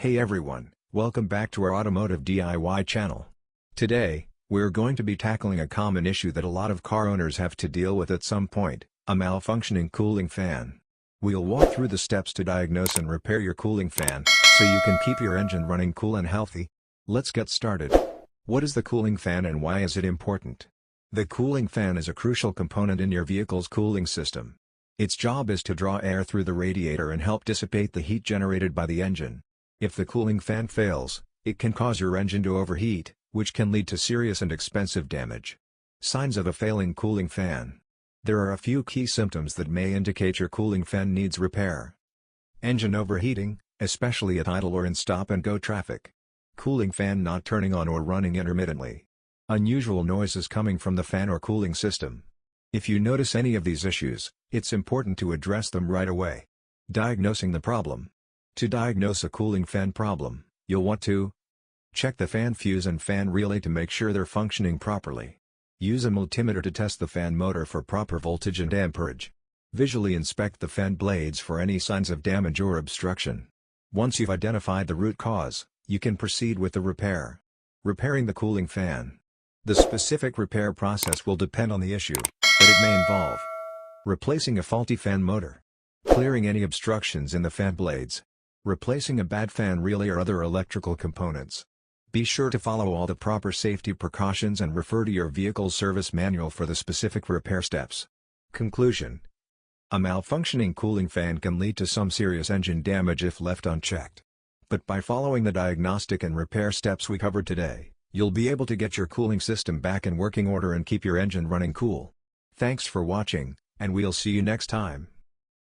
Hey everyone, welcome back to our automotive DIY channel. Today, we're going to be tackling a common issue that a lot of car owners have to deal with at some point, a malfunctioning cooling fan. We'll walk through the steps to diagnose and repair your cooling fan, so you can keep your engine running cool and healthy. Let's get started. What is the cooling fan and why is it important? The cooling fan is a crucial component in your vehicle's cooling system. Its job is to draw air through the radiator and help dissipate the heat generated by the engine. If the cooling fan fails, it can cause your engine to overheat, which can lead to serious and expensive damage. Signs of a failing cooling fan. There are a few key symptoms that may indicate your cooling fan needs repair. Engine overheating, especially at idle or in stop-and-go traffic. Cooling fan not turning on or running intermittently. Unusual noises coming from the fan or cooling system. If you notice any of these issues, it's important to address them right away. Diagnosing the problem. To diagnose a cooling fan problem, you'll want to check the fan fuse and fan relay to make sure they're functioning properly. Use a multimeter to test the fan motor for proper voltage and amperage. Visually inspect the fan blades for any signs of damage or obstruction. Once you've identified the root cause, you can proceed with the repair. Repairing the cooling fan. The specific repair process will depend on the issue, but it may involve replacing a faulty fan motor, clearing any obstructions in the fan blades, replacing a bad fan relay or other electrical components. Be sure to follow all the proper safety precautions and refer to your vehicle's service manual for the specific repair steps. Conclusion. A malfunctioning cooling fan can lead to some serious engine damage if left unchecked. But by following the diagnostic and repair steps we covered today, you'll be able to get your cooling system back in working order and keep your engine running cool. Thanks for watching, and we'll see you next time.